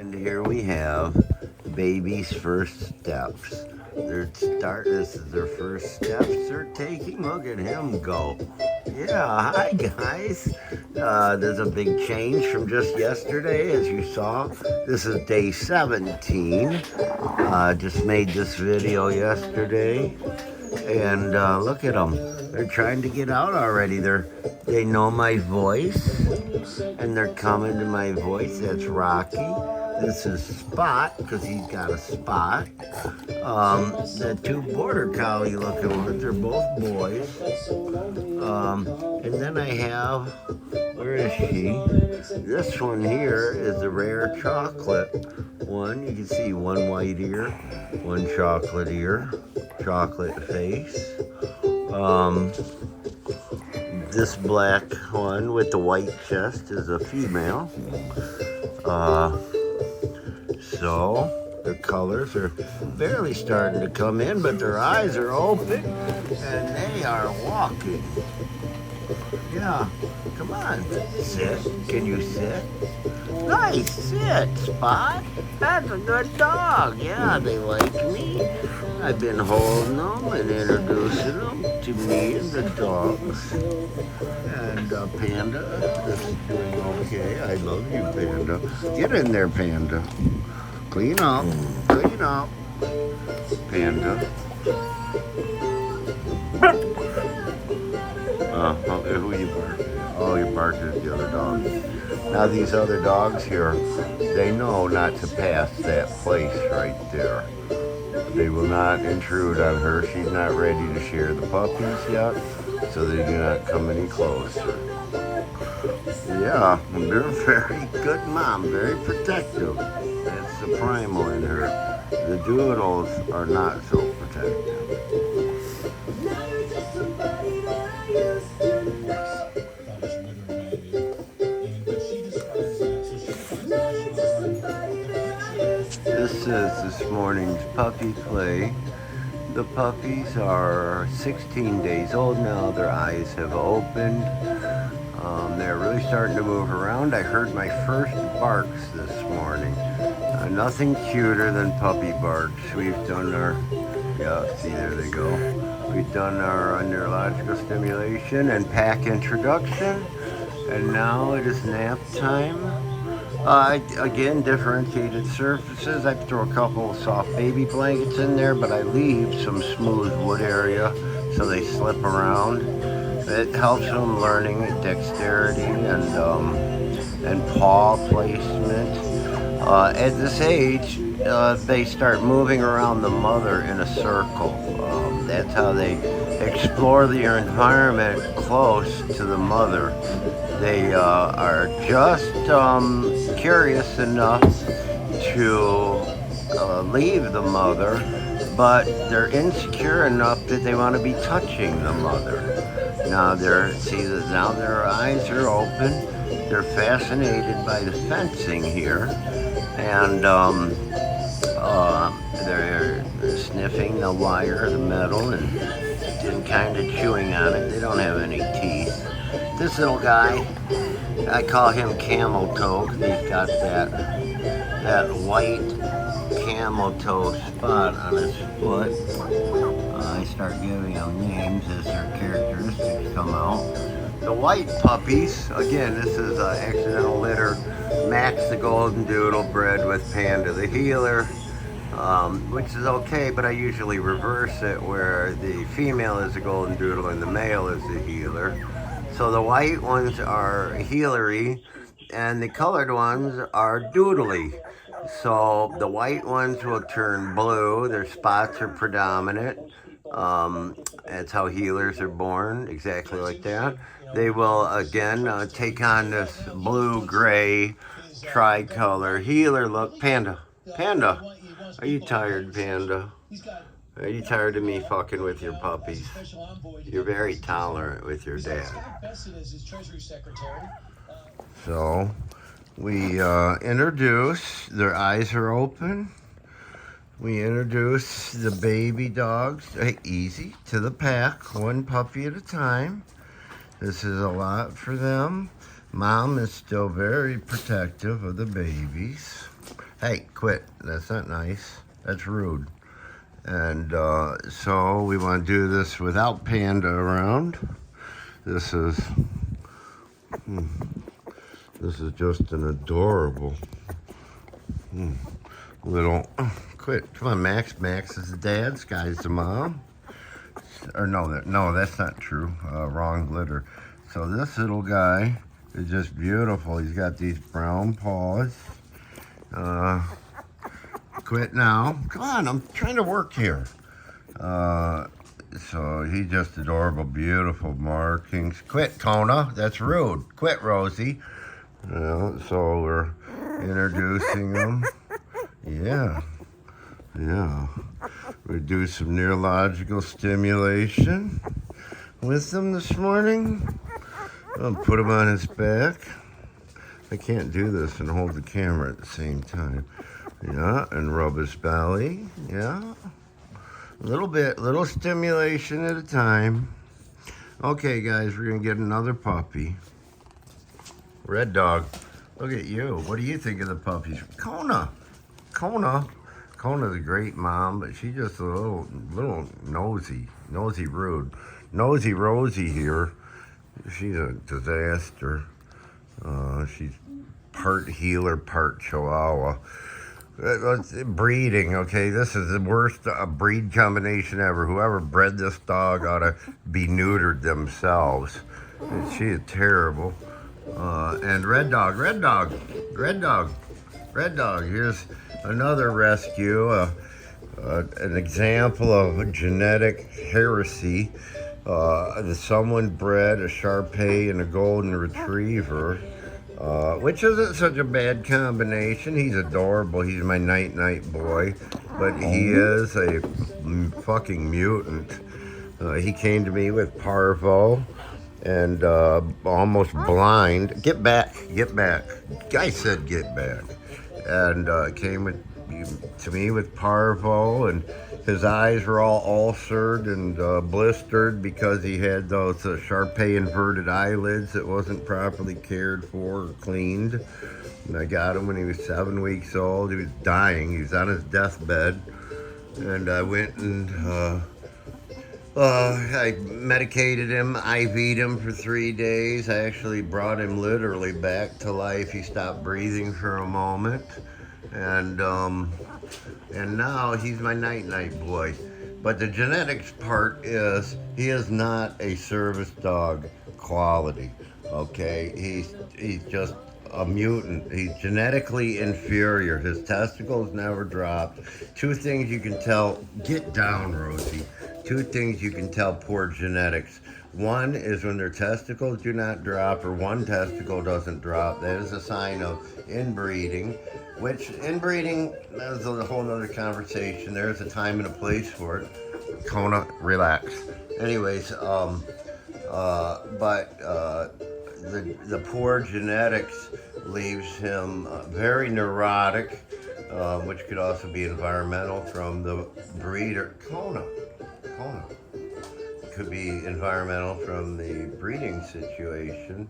And here we have the baby's first steps. This is their first steps they're taking. Look at him go. Yeah, hi guys. There's a big change from just yesterday, as you saw. This is day 17. Just made this video yesterday. And look at them. They're trying to get out already. They know my voice, and they're coming to my voice. That's Rocky. This is Spot, because he's got a spot. The two border collie looking ones, they're both boys. And then I have, where is she? This one here is the rare chocolate one. You can see one white ear, one chocolate ear, chocolate face. This black one with the white chest is a female. So their colors are barely starting to come in, but their eyes are open and they are walking. Yeah, come on, sit. Can you sit? Nice, sit, Spot. That's a good dog. Yeah, they like me. I've been holding them and introducing them to me and the dogs. And Panda is doing okay. I love you, Panda. Get in there, Panda. Clean up. Clean up. Panda. Who you barked at? Oh, you barked at the other dog. Now these other dogs here, they know not to pass that place right there. They will not intrude on her. She's not ready to share the puppies yet, so they do not come any closer. Yeah, they're a very good mom, very protective. That's the primal in her. The doodles are not so protective. This is this morning's puppy play. The puppies are 16 days old now. Their eyes have opened. They're really starting to move around. I heard my first barks this morning. Nothing cuter than puppy barks. We've done our, yeah, see, there they go. We've done our neurological stimulation and pack introduction. And now it is nap time. Again, differentiated surfaces. I throw a couple of soft baby blankets in there, but I leave some smooth wood area so they slip around. It helps them learning dexterity and paw placement. At this age, they start moving around the mother in a circle. That's how they explore their environment close to the mother. They are just curious enough to leave the mother, but they're insecure enough that they want to be touching the mother. Now now their eyes are open. They're fascinated by the fencing here, and they're sniffing the wire, the metal, and kind of chewing on it. They don't have any teeth. This little guy, I call him camel toe because he's got that white camel toe spot on his foot. I start giving them names as their characteristics come out. The white puppies, again, this is an accidental litter. Max the golden doodle bred with Panda the healer, which is okay, but I usually reverse it where the female is the golden doodle and the male is the healer. So the white ones are healery and the colored ones are doodly. So the white ones will turn blue. Their spots are predominant. That's how healers are born, exactly like that. They will, again, take on this blue-gray tricolor healer look. Panda, are you tired, Panda? Are you tired of me fucking with your puppies? You're very tolerant with your dad. So we introduce, their eyes are open. We introduce the baby dogs, easy, to the pack, one puppy at a time. This is a lot for them. Mom is still very protective of the babies. Hey, quit. That's not nice. That's rude. And so we want to do this without Panda around. This is just an adorable little. Quit. Come on, Max. Max is the dad. Sky's the mom. Or no, that's not true. Wrong litter. So this little guy is just beautiful. He's got these brown paws. Quit now. Come on, I'm trying to work here. So he's just adorable, beautiful markings. Quit, Kona. That's rude. Quit, Rosie. So we're introducing him. Yeah. We do some neurological stimulation with him this morning. I'll put him on his back. I can't do this and hold the camera at the same time. Yeah, and rub his belly. Yeah. Little stimulation at a time. Okay, guys, we're gonna get another puppy. Red Dog, look at you. What do you think of the puppies? Kona's a great mom, but she's just a little nosy, rude. Nosy Rosie here. She's a disaster. She's part healer, part chihuahua. Breeding, okay? This is the worst breed combination ever. Whoever bred this dog ought to be neutered themselves. She is terrible. And Red Dog. Here's another rescue. An example of genetic heresy. Someone bred a Shar-Pei and a Golden Retriever. Which isn't such a bad combination. He's adorable. He's my night boy. But he is a fucking mutant. He came to me with parvo and almost blind. Get back. Guy said get back. And came to me with parvo, and his eyes were all ulcered and blistered because he had those Shar-Pei inverted eyelids that wasn't properly cared for or cleaned. And I got him when he was 7 weeks old. He was dying. He was on his deathbed. And I went and I medicated him, IV'd him for 3 days. I actually brought him literally back to life. He stopped breathing for a moment. And now he's my night boy. But the genetics part is he is not a service dog quality. Okay, he's just a mutant. He's genetically inferior. His testicles never dropped. 2 things you can tell. Get down, Rosie. 2 things you can tell poor genetics. One is when their testicles do not drop, or one testicle doesn't drop. That is a sign of inbreeding. Which inbreeding is a whole other conversation. There's a time and a place for it. Kona, relax. Anyways, the poor genetics leaves him very neurotic, which could also be environmental from the breeder. Kona. Could be environmental from the breeding situation.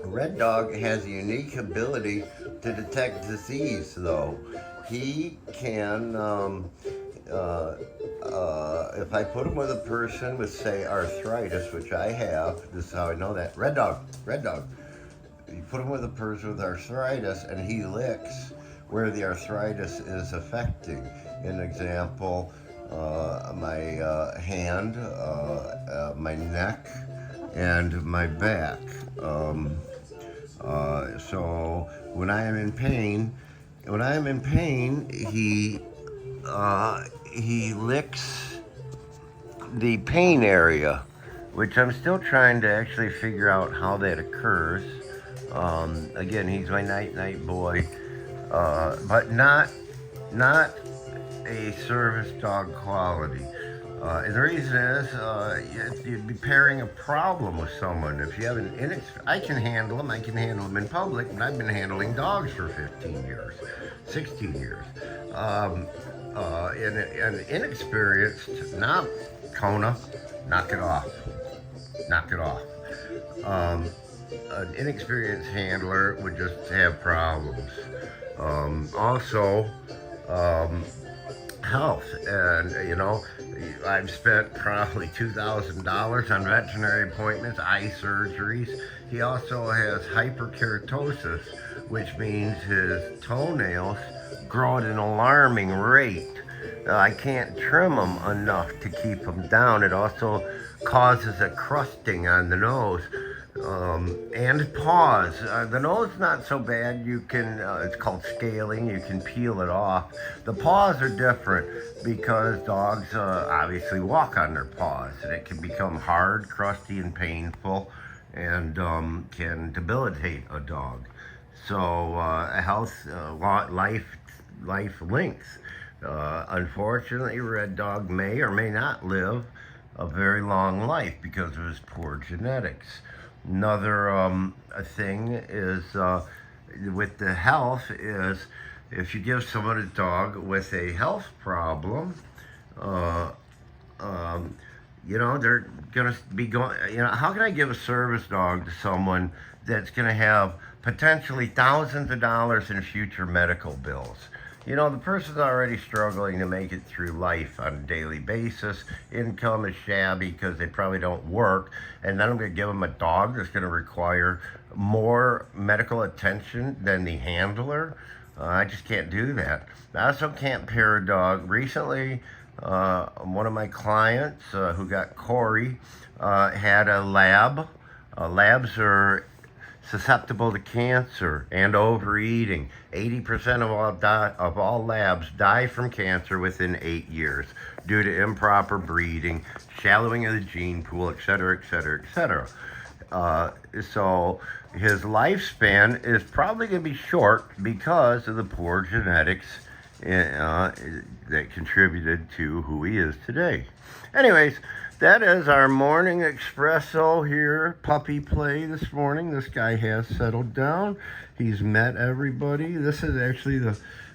Red Dog has a unique ability to detect disease, though. He can, if I put him with a person with, say, arthritis, which I have, this is how I know that. Red Dog. You put him with a person with arthritis, and he licks where the arthritis is affecting. An example, my hand, my neck, and my back. So when I am in pain, he licks the pain area, which I'm still trying to actually figure out how that occurs. Again, he's my night boy, but not a service dog quality. And the reason is you'd be pairing a problem with someone. If you have I can handle them in public, but I've been handling dogs for 15 years, 16 years. And inexperienced, now, Kona, knock it off. an inexperienced handler would just have problems. Also, um, health, and I've spent probably $2,000 on veterinary appointments, eye surgeries. He also has hyperkeratosis, which means his toenails grow at an alarming rate. I can't trim them enough to keep them down. It also causes a crusting on the nose, and paws. The nose not so bad. You can. It's called scaling. You can peel it off. The paws are different because dogs obviously walk on their paws, and it can become hard, crusty, and painful, and can debilitate a dog. So health, life length. Unfortunately, Red Dog may or may not live a very long life because of his poor genetics. Another thing is with the health is if you give someone a dog with a health problem, uh, um, they're going to be going, how can I give a service dog to someone that's going to have potentially thousands of dollars in future medical bills? The person's already struggling to make it through life on a daily basis. Income is shabby because they probably don't work. And then I'm going to give them a dog that's going to require more medical attention than the handler. I just can't do that. I also can't pair a dog. Recently, one of my clients who got Corey had a lab. Labs are susceptible to cancer and overeating. 80% of all labs die from cancer within 8 years due to improper breeding, shallowing of the gene pool, etc., etc., etc. So his lifespan is probably going to be short because of the poor genetics that contributed to who he is today. Anyways, that is our morning espresso here, puppy play this morning. This guy has settled down. He's met everybody. This is actually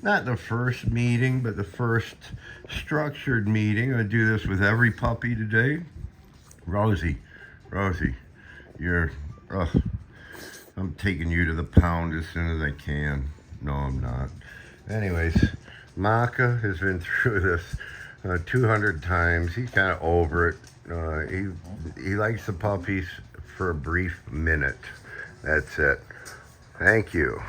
not the first meeting, but the first structured meeting. I do this with every puppy today. Rosie, I'm taking you to the pound as soon as I can. No, I'm not. Anyways, Maka has been through this 200 times. He's kind of over it. He likes the puppies for a brief minute. That's it. Thank you.